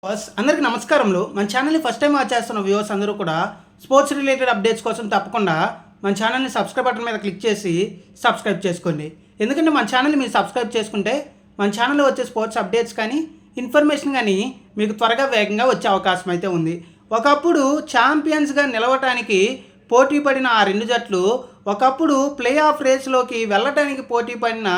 అందరికీ నమస్కారములు. మన ఛానల్ని ఫస్ట్ టైం వాచ్ చేస్తున్న వ్యూవర్స్ అందరూ కూడా స్పోర్ట్స్ రిలేటెడ్ అప్డేట్స్ కోసం తప్పకుండా మన ఛానల్ని సబ్స్క్రైబ్ బటన్ మీద క్లిక్ చేసి సబ్స్క్రైబ్ చేసుకోండి. ఎందుకంటే మన ఛానల్ని మీరు సబ్స్క్రైబ్ చేసుకుంటే మన ఛానల్లో వచ్చే స్పోర్ట్స్ అప్డేట్స్ కానీ ఇన్ఫర్మేషన్ కానీ మీకు త్వరగా వేగంగా వచ్చే అవకాశం అయితే ఉంది. ఒకప్పుడు ఛాంపియన్స్గా నిలవటానికి పోటీ పడిన ఆ రెండు జట్లు ఒకప్పుడు ప్లే ఆఫ్ రేస్లోకి వెళ్ళటానికి పోటీ పడిన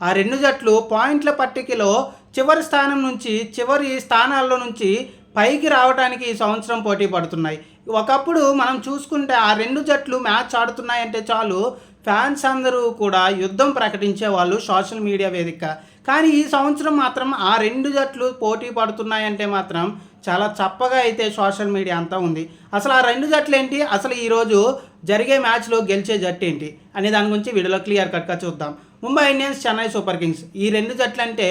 ఆ రెండు జట్లు పాయింట్ల పట్టికలో చివరి స్థానం నుంచి చివరి స్థానాల్లో నుంచి పైకి రావడానికి ఈ సంవత్సరం పోటీ పడుతున్నాయి. ఒకప్పుడు మనం చూసుకుంటే ఆ రెండు జట్లు మ్యాచ్ ఆడుతున్నాయంటే చాలు ఫ్యాన్స్ అందరూ కూడా యుద్ధం ప్రకటించేవాళ్ళు సోషల్ మీడియా వేదిక. కానీ ఈ సంవత్సరం మాత్రం ఆ రెండు జట్లు పోటీ పడుతున్నాయంటే మాత్రం చాలా చప్పగా అయితే సోషల్ మీడియా అంతా ఉంది. అసలు ఆ రెండు జట్లు ఏంటి, అసలు ఈరోజు జరిగే మ్యాచ్లో గెలిచే జట్టు ఏంటి అనే దాని గురించి వీడియోలో క్లియర్ కట్గా చూద్దాం. Mumbai Indians, Chennai Super Kings ఈ రెండు జట్లు అంటే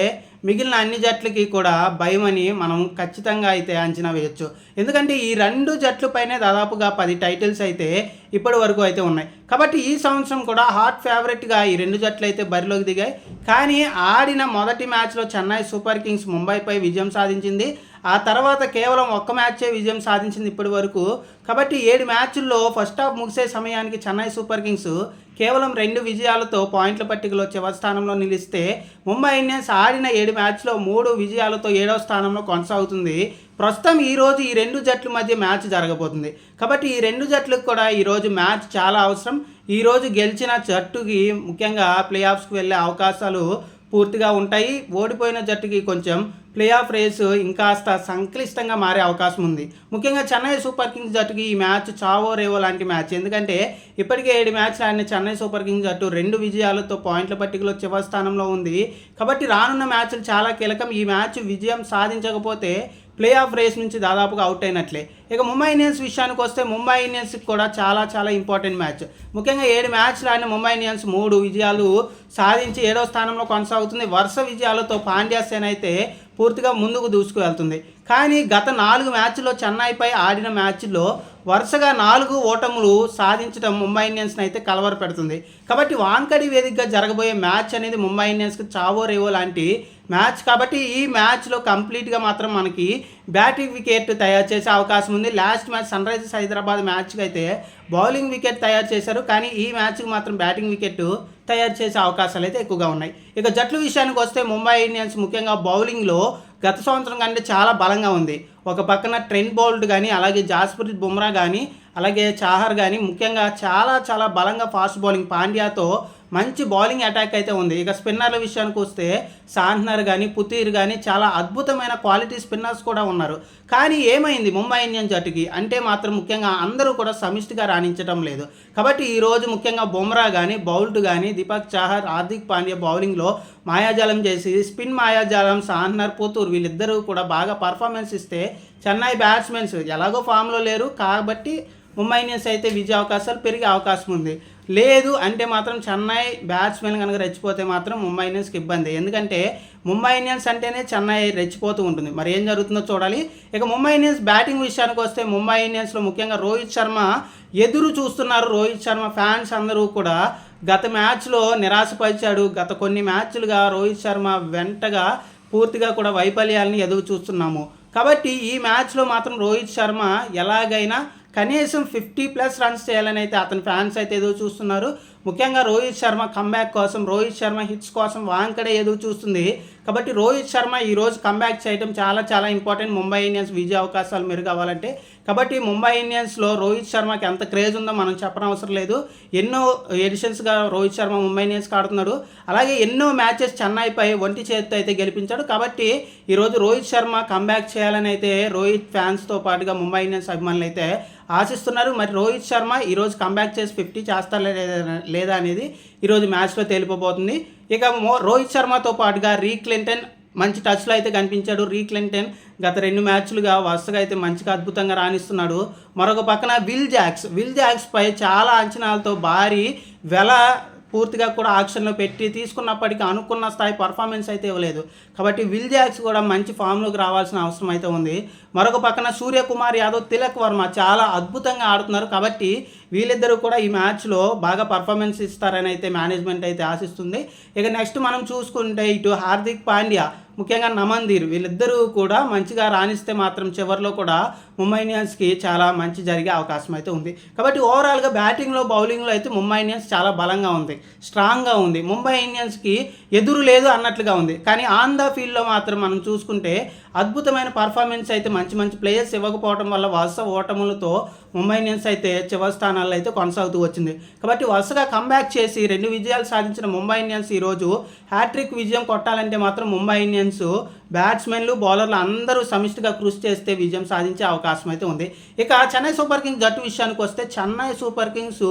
మిగిలిన అన్ని జట్లకి కూడా భయమని మనం ఖచ్చితంగా అయితే అంచనా వేయొచ్చు. ఎందుకంటే ఈ రెండు జట్ల పైనే దాదాపుగా 10 టైటిల్స్ అయితే ఇప్పటి వరకు అయితే ఉన్నాయి. కాబట్టి ఈ సంవత్సరం కూడా హాట్ ఫేవరెట్గా ఈ రెండు జట్లు అయితే బరిలోకి దిగాయి. కానీ ఆడిన మొదటి మ్యాచ్లో చెన్నై సూపర్ కింగ్స్ ముంబైపై విజయం సాధించింది. ఆ తర్వాత కేవలం ఒక్క మ్యాచే విజయం సాధించింది ఇప్పటి వరకు. కాబట్టి 7 మ్యాచ్ల్లో ఫస్ట్ హాఫ్ ముగిసే సమయానికి చెన్నై సూపర్ కింగ్స్ కేవలం 2 విజయాలతో పాయింట్ల పట్టికలో చివరి స్థానంలో నిలిస్తే ముంబై ఇండియన్స్ ఆడిన 7 మ్యాచ్లో 3 విజయాలతో 7వ స్థానంలో కొనసాగుతుంది. ప్రస్తుతం ఈరోజు ఈ రెండు జట్ల మధ్య మ్యాచ్ జరగబోతుంది. కాబట్టి ఈ రెండు జట్లకు కూడా ఈరోజు మ్యాచ్ చాలా అవసరం. ఈరోజు గెలిచిన జట్టుకి ముఖ్యంగా ప్లే ఆఫ్స్కి వెళ్ళే అవకాశాలు పూర్తిగా ఉంటాయి. ఓడిపోయిన జట్టుకి కొంచెం ప్లే ఆఫ్ రేసు ఇంకాస్త సంక్లిష్టంగా మారే అవకాశం ఉంది. ముఖ్యంగా చెన్నై సూపర్ కింగ్స్ జట్టుకి ఈ మ్యాచ్ చావో రేవో లాంటి మ్యాచ్. ఎందుకంటే ఇప్పటికే 7 మ్యాచ్లు ఆడిన చెన్నై సూపర్ కింగ్స్ జట్టు 2 విజయాలతో పాయింట్ల పట్టికలో చివరి స్థానంలో ఉంది. కాబట్టి రానున్న మ్యాచ్లు చాలా కీలకం. ఈ మ్యాచ్ విజయం సాధించకపోతే ప్లే ఆఫ్ రేస్ నుంచి దాదాపుగా అవుట్ అయినట్లే. ఇక ముంబై ఇండియన్స్ విషయానికి వస్తే ముంబై ఇండియన్స్కి కూడా చాలా ఇంపార్టెంట్ మ్యాచ్. ముఖ్యంగా 7 మ్యాచ్లు ఆడిన ముంబై ఇండియన్స్ 3 విజయాలు సాధించి 7వ స్థానంలో కొనసాగుతుంది. వరుస విజయాలతో పాండ్యా సేన అయితే పూర్తిగా ముందుకు దూసుకు వెళ్తుంది. కానీ గత 4 మ్యాచ్ల్లో చెన్నైపై ఆడిన మ్యాచ్ల్లో వరుసగా 4 ఓటములు సాధించడం ముంబై ఇండియన్స్ని అయితే కలవర పెడుతుంది. కాబట్టి వాంకడి వేదికగా జరగబోయే మ్యాచ్ అనేది ముంబై ఇండియన్స్కి చావో రేవో లాంటి మ్యాచ్. కాబట్టి ఈ మ్యాచ్లో కంప్లీట్గా మాత్రం మనకి బ్యాటింగ్ వికెట్ తయారు చేసే అవకాశం ఉంది. Last match Sunrisers Hyderabad మ్యాచ్కి అయితే బౌలింగ్ వికెట్ తయారు చేశారు. కానీ ఈ మ్యాచ్కి మాత్రం బ్యాటింగ్ వికెట్ తయారు చేసే అవకాశాలు అయితే ఎక్కువగా ఉన్నాయి. ఇక జట్ల విషయానికి వస్తే ముంబై ఇండియన్స్ ముఖ్యంగా బౌలింగ్లో గత సంవత్సరం కంటే చాలా బలంగా ఉంది. ఒక పక్కన ట్రెంట్ బౌల్ట్ కానీ అలాగే జాస్ప్రీత్ బుమ్రా కానీ అలాగే చాహర్ కానీ ముఖ్యంగా చాలా బలంగా ఫాస్ట్ బౌలింగ్ పాండ్యాతో మంచి బౌలింగ్ అటాక్ అయితే ఉంది. ఇక స్పిన్నర్ల విషయానికి వస్తే సాంట్నర్ కానీ పుతీర్ కానీ చాలా అద్భుతమైన క్వాలిటీ స్పిన్నర్స్ కూడా ఉన్నారు. కానీ ఏమైంది ముంబై ఇండియన్స్ జట్టుకి అంటే మాత్రం ముఖ్యంగా అందరూ కూడా సమిష్టిగా రాణించడం లేదు. కాబట్టి ఈరోజు ముఖ్యంగా బుమ్రా కానీ బౌల్ట్ కానీ దీపక్ చాహర్ హార్దిక్ పాండ్యా బౌలింగ్లో మాయాజాలం చేసి స్పిన్ మాయాజాలం సాంట్నర్ పుతూర్ వీళ్ళిద్దరూ కూడా బాగా పర్ఫార్మెన్స్ ఇస్తే చెన్నై బ్యాట్స్మెన్స్ ఎలాగో ఫామ్లో లేరు. కాబట్టి ముంబై ఇండియన్స్ అయితే విజయ అవకాశాలు పెరిగే అవకాశం ఉంది. లేదు అంటే మాత్రం చెన్నై బ్యాట్స్మెన్ కనుక రెచ్చిపోతే మాత్రం ముంబై ఇండియన్స్కి ఇబ్బంది. ఎందుకంటే ముంబై ఇండియన్స్ అంటేనే చెన్నై రెచ్చిపోతూ ఉంటుంది. మరి ఏం జరుగుతుందో చూడాలి. ఇక ముంబై ఇండియన్స్ బ్యాటింగ్ విషయానికి వస్తే ముంబై ఇండియన్స్లో ముఖ్యంగా రోహిత్ శర్మ ఎదురు చూస్తున్నారు. రోహిత్ శర్మ ఫ్యాన్స్ అందరూ కూడా గత మ్యాచ్లో నిరాశపరిచాడు. గత కొన్ని మ్యాచ్లుగా రోహిత్ శర్మ వెంటగా పూర్తిగా కూడా వైఫల్యాలని ఎదురు చూస్తున్నాము. కాబట్టి ఈ మ్యాచ్లో మాత్రం రోహిత్ శర్మ ఎలాగైనా కనీసం 50+ రన్స్ చేయాలని అయితే అతని ఫ్యాన్స్ అయితే ఎదురు చూస్తున్నారు. ముఖ్యంగా రోహిత్ శర్మ కంబ్యాక్ కోసం, రోహిత్ శర్మ హిట్స్ కోసం వాంకడే ఎదురు చూస్తుంది. కాబట్టి రోహిత్ శర్మ ఈరోజు కంబ్యాక్ చేయడం చాలా ఇంపార్టెంట్ ముంబై ఇండియన్స్ విజయ అవకాశాలు మెరుగవ్వాలంటే. కాబట్టి ముంబై ఇండియన్స్లో రోహిత్ శర్మకి ఎంత క్రేజ్ ఉందో మనం చెప్పనవసరం లేదు. ఎన్నో ఎడిషన్స్గా రోహిత్ శర్మ ముంబై ఇండియన్స్కి ఆడుతున్నాడు. అలాగే ఎన్నో మ్యాచెస్ చెన్నైపై ఒంటి చేతితో అయితే గెలిపించాడు. కాబట్టి ఈరోజు రోహిత్ శర్మ కంబ్యాక్ చేయాలని అయితే రోహిత్ ఫ్యాన్స్తో పాటుగా ముంబై ఇండియన్స్ అభిమానులు అయితే ఆశిస్తున్నారు. మరి రోహిత్ శర్మ ఈరోజు కంబ్యాక్ చేసి 50 చేస్తారా లేదా అనేది ఈరోజు మ్యాచ్లో తేలిపోబోతుంది. ఇక రోహిత్ శర్మతో పాటుగా రీ క్లింటన్ మంచి టచ్లో అయితే కనిపించాడు. రీ క్లింటన్ గత 2 మ్యాచ్లుగా వరుసగా అయితే మంచిగా అద్భుతంగా రాణిస్తున్నాడు. మరొక పక్కన విల్ జాక్స్ పై చాలా అంచనాలతో భారీ వెల పూర్తిగా కూడా ఆక్షన్లో పెట్టి తీసుకున్నప్పటికీ అనుకున్న స్థాయి పర్ఫార్మెన్స్ అయితే ఇవ్వలేదు. కాబట్టి విల్ జాక్స్ కూడా మంచి ఫామ్లోకి రావాల్సిన అవసరం అయితే ఉంది. మరొక పక్కన సూర్యకుమార్ యాదవ్, తిలక్ వర్మ చాలా అద్భుతంగా ఆడుతున్నారు. కాబట్టి వీళ్ళిద్దరూ కూడా ఈ మ్యాచ్లో బాగా పర్ఫార్మెన్స్ ఇస్తారని అయితే మేనేజ్మెంట్ అయితే ఆశిస్తుంది. ఇక నెక్స్ట్ మనం చూసుకుంటే ఇటు హార్దిక్ పాండ్యా, ముఖ్యంగా నమన్దీర్ వీళ్ళిద్దరూ కూడా మంచిగా రాణిస్తే మాత్రం చివరిలో కూడా ముంబై ఇండియన్స్కి చాలా మంచి జరిగే అవకాశం అయితే ఉంది. కాబట్టి ఓవరాల్గా బ్యాటింగ్లో బౌలింగ్లో అయితే ముంబై ఇండియన్స్ చాలా బలంగా ఉంది, స్ట్రాంగ్గా ఉంది. ముంబై ఇండియన్స్కి ఎదురు లేదు అన్నట్లుగా ఉంది. కానీ ఆన్ ద ఫీల్డ్లో మాత్రం మనం చూసుకుంటే అద్భుతమైన పర్ఫార్మెన్స్ అయితే మంచి మంచి ప్లేయర్స్ ఇవ్వకపోవడం వల్ల వరుస ఓటములతో ముంబై ఇండియన్స్ అయితే చివరి స్థానాల్లో అయితే కొనసాగుతూ వచ్చింది. కాబట్టి వరుసగా కంబ్యాక్ చేసి 2 విజయాలు సాధించిన ముంబై ఇండియన్స్ ఈరోజు హ్యాట్రిక్ విజయం కొట్టాలంటే మాత్రం ముంబై ఇండియన్స్ బ్యాట్స్మెన్లు బౌలర్లు అందరూ సమిష్టిగా కృషి చేస్తే విజయం సాధించే అవకాశం అయితే ఉంది. ఇక చెన్నై సూపర్ కింగ్స్ జట్టు విషయానికి వస్తే Chennai Super Kings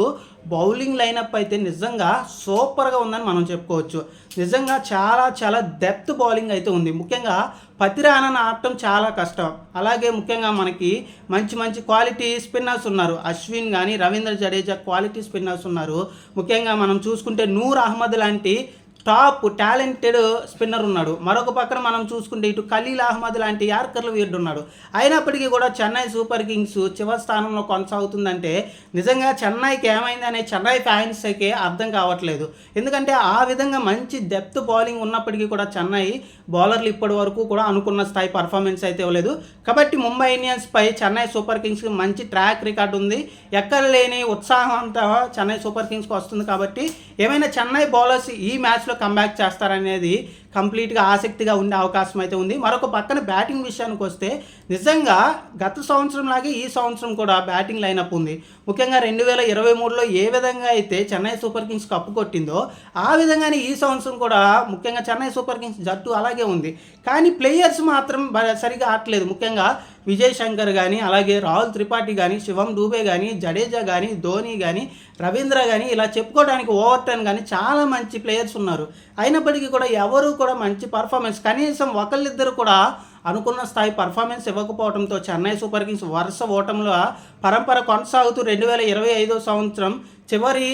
bowling lineup అయితే నిజంగా సూపర్గా ఉందని మనం చెప్పుకోవచ్చు. నిజంగా చాలా చాలా డెప్త్ బౌలింగ్ అయితే ఉంది. ముఖ్యంగా పతిరానని ఆడటం చాలా కష్టం. అలాగే ముఖ్యంగా మనకి మంచి మంచి క్వాలిటీ స్పిన్నర్స్ ఉన్నారు. అశ్విన్ కానీ రవీంద్ర జడేజా క్వాలిటీ స్పిన్నర్స్ ఉన్నారు. ముఖ్యంగా మనం చూసుకుంటే నూర్ అహ్మద్ లాంటి టాప్ టాలెంటెడ్ స్పిన్నర్ ఉన్నాడు. మరొక పక్కన మనం చూసుకుంటే ఇటు ఖలీల్ అహ్మద్ లాంటి యార్కర్ల వీరుడు ఉన్నాడు. అయినప్పటికీ కూడా చెన్నై సూపర్ కింగ్స్ చివరి స్థానంలో కొనసాగుతుందంటే నిజంగా చెన్నైకి ఏమైందనే చెన్నై ఫ్యాన్స్కి అర్థం కావట్లేదు. ఎందుకంటే ఆ విధంగా మంచి డెప్త్ బౌలింగ్ ఉన్నప్పటికీ కూడా చెన్నై బౌలర్లు ఇప్పటి వరకు కూడా అనుకున్న స్థాయి పర్ఫార్మెన్స్ అయితే ఇవ్వలేదు. కాబట్టి ముంబై ఇండియన్స్పై చెన్నై సూపర్ కింగ్స్కి మంచి ట్రాక్ రికార్డు ఉంది. ఎక్కడ లేని ఉత్సాహం అంతా చెన్నై సూపర్ కింగ్స్కి వస్తుంది. కాబట్టి ఏమైనా చెన్నై బౌలర్స్ ఈ మ్యాచ్లో కంబ్యాక్ చేస్తారనేది కంప్లీట్గా ఆసక్తిగా ఉండే అవకాశం అయితే ఉంది. మరొక పక్కన బ్యాటింగ్ విషయానికి వస్తే నిజంగా గత సంవత్సరం లాగే ఈ సంవత్సరం కూడా బ్యాటింగ్ లైనప్ ఉంది. ముఖ్యంగా 2023లో ఏ విధంగా అయితే చెన్నై సూపర్ కింగ్స్ కప్పు కొట్టిందో ఆ విధంగానే ఈ సంవత్సరం కూడా ముఖ్యంగా చెన్నై సూపర్ కింగ్స్ జట్టు అలాగే ఉంది. కానీ ప్లేయర్స్ మాత్రం సరిగా ఆడలేదు. ముఖ్యంగా విజయ్ శంకర్ కానీ, అలాగే రాహుల్ త్రిపాఠి కానీ, శివం దూబే కానీ, జడేజా కానీ, ధోని కానీ, రవీంద్ర కానీ ఇలా చెప్పుకోవడానికి ఓవర్టన్ కానీ చాలా మంచి ప్లేయర్స్ ఉన్నారు. అయినప్పటికీ కూడా ఎవరు కూడా మంచి పర్ఫార్మెన్స్ కనీసం ఒకళ్ళిద్దరు కూడా అనుకున్న స్థాయి పర్ఫార్మెన్స్ ఇవ్వకపోవడంతో చెన్నై సూపర్ కింగ్స్ వరుస ఓటముల పరంపర కొనసాగుతూ 2025 సంవత్సరం చివరి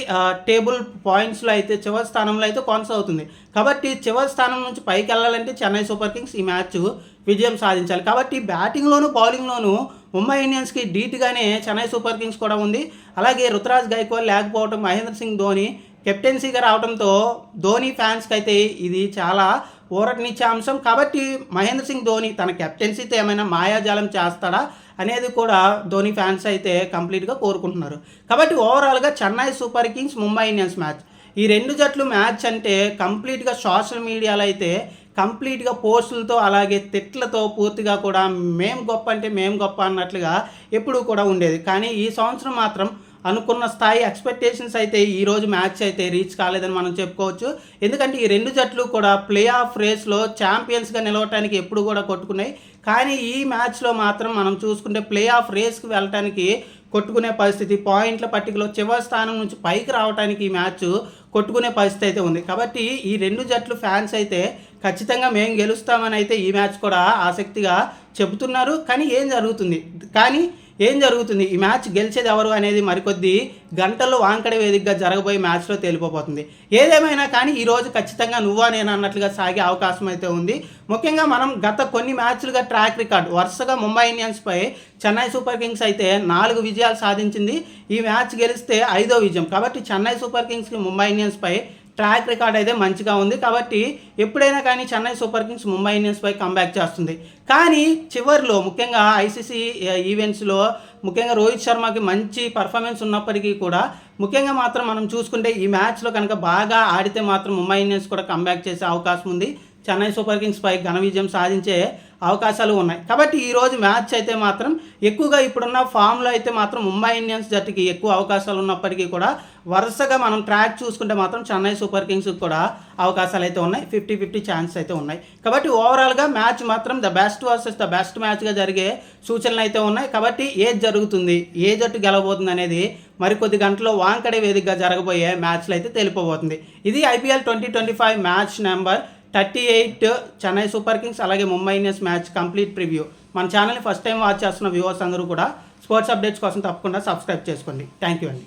టేబుల్ పాయింట్స్లో అయితే చివరి స్థానంలో అయితే కొనసాగుతుంది. కాబట్టి చివరి స్థానం నుంచి పైకి వెళ్ళాలంటే చెన్నై సూపర్ కింగ్స్ ఈ మ్యాచ్ విజయం సాధించాలి. కాబట్టి బ్యాటింగ్లోను బౌలింగ్లోను ముంబై ఇండియన్స్కి ధీటుగానే చెన్నై సూపర్ కింగ్స్ కూడా ఉంది. అలాగే రుతురాజ్ గైక్వాడ్ లేకపోవడం, మహేంద్ర సింగ్ ధోని కెప్టెన్సీగా రావడంతో ధోని ఫ్యాన్స్కి అయితే ఇది చాలా ఊరటనిచ్చే అంశం. కాబట్టి మహేంద్ర సింగ్ ధోని తన కెప్టెన్సీతో ఏమైనా మాయాజాలం చేస్తాడా అనేది కూడా ధోని ఫ్యాన్స్ అయితే కంప్లీట్గా కోరుకుంటున్నారు. కాబట్టి ఓవరాల్గా Chennai Super Kings Mumbai Indians match, ఈ రెండు జట్లు మ్యాచ్ అంటే కంప్లీట్గా సోషల్ మీడియాలో అయితే కంప్లీట్గా పోస్టులతో అలాగే తిట్లతో పూర్తిగా కూడా మేం గొప్ప అంటే మేం గొప్ప అన్నట్లుగా ఎప్పుడూ కూడా ఉండేది. కానీ ఈ సంవత్సరం మాత్రం అనుకున్న స్థాయి ఎక్స్పెక్టేషన్స్ అయితే ఈరోజు మ్యాచ్ అయితే రీచ్ కాలేదని మనం చెప్పుకోవచ్చు. ఎందుకంటే ఈ రెండు జట్లు కూడా ప్లే ఆఫ్ రేస్లో ఛాంపియన్స్గా నిలవటానికి ఎప్పుడు కూడా కొట్టుకున్నాయి. కానీ ఈ మ్యాచ్లో మాత్రం మనం చూసుకుంటే ప్లే ఆఫ్ రేస్కి వెళ్ళటానికి కొట్టుకునే పరిస్థితి, పాయింట్ల పట్టికలో చివరి స్థానం నుంచి పైకి రావడానికి ఈ మ్యాచ్ కొట్టుకునే పరిస్థితి అయితే ఉంది. కాబట్టి ఈ రెండు జట్లు ఫ్యాన్స్ అయితే ఖచ్చితంగా మేము గెలుస్తామని అయితే ఈ మ్యాచ్ కూడా ఆసక్తిగా చెబుతున్నారు. కానీ ఏం జరుగుతుంది ఈ మ్యాచ్ గెలిచేది ఎవరు అనేది మరికొద్ది గంటల్లో వాంకడ వేదికగా జరగబోయే మ్యాచ్లో తేలిపోతుంది. ఏదేమైనా కానీ ఈరోజు ఖచ్చితంగా నువ్వా నేను అన్నట్లుగా సాగే అవకాశం అయితే ఉంది. ముఖ్యంగా మనం గత కొన్ని మ్యాచ్లుగా ట్రాక్ రికార్డ్ వరుసగా ముంబై ఇండియన్స్పై చెన్నై సూపర్ కింగ్స్ అయితే 4 విజయాలు సాధించింది. ఈ మ్యాచ్ గెలిస్తే 5వ విజయం. కాబట్టి చెన్నై సూపర్ కింగ్స్కి ముంబై ఇండియన్స్పై ట్రాక్ రికార్డ్ అయితే మంచిగా ఉంది. కాబట్టి ఎప్పుడైనా కానీ చెన్నై సూపర్ కింగ్స్ ముంబై ఇండియన్స్పై కంబ్యాక్ చేస్తుంది. కానీ చివరిలో ముఖ్యంగా ఐసీసీ ఈవెంట్స్లో ముఖ్యంగా రోహిత్ శర్మకి మంచి పర్ఫార్మెన్స్ ఉన్నప్పటికీ కూడా ముఖ్యంగా మాత్రం మనం చూసుకుంటే ఈ మ్యాచ్లో కనుక బాగా ఆడితే మాత్రం ముంబై ఇండియన్స్ కూడా కంబ్యాక్ చేసే అవకాశం ఉంది. చెన్నై సూపర్ కింగ్స్పై ఘన విజయం సాధించే అవకాశాలు ఉన్నాయి. కాబట్టి ఈరోజు మ్యాచ్ అయితే మాత్రం ఎక్కువగా ఇప్పుడున్న ఫామ్లో అయితే మాత్రం ముంబై ఇండియన్స్ జట్టుకి ఎక్కువ అవకాశాలు ఉన్నప్పటికీ కూడా వరుసగా మనం ట్రాక్ చూసుకుంటే మాత్రం చెన్నై సూపర్ కింగ్స్కి కూడా అవకాశాలు అయితే ఉన్నాయి. 50-50 ఛాన్స్ అయితే ఉన్నాయి. కాబట్టి ఓవరాల్గా మ్యాచ్ మాత్రం the best versus the best మ్యాచ్గా జరిగే సూచనలు అయితే ఉన్నాయి. కాబట్టి ఏది జరుగుతుంది, ఏ జట్టు గెలవబోతుంది అనేది మరికొద్ది గంటల్లో వాంకడే వేదికగా జరగబోయే మ్యాచ్లు అయితే తెలిపోబోతుంది. ఇది IPL 2025 match number 38 Chennai Super Kings అలాగే Mumbai Indians match complete preview. మన ఛానల్ని ఫస్ట్ టైం వాచ్ చేస్తున్న వ్యూవర్స్ అందరూ కూడా స్పోర్ట్స్ అప్డేట్స్ కోసం తప్పకుండా సబ్స్క్రైబ్ చేసుకోండి. థ్యాంక్ యూ అండి.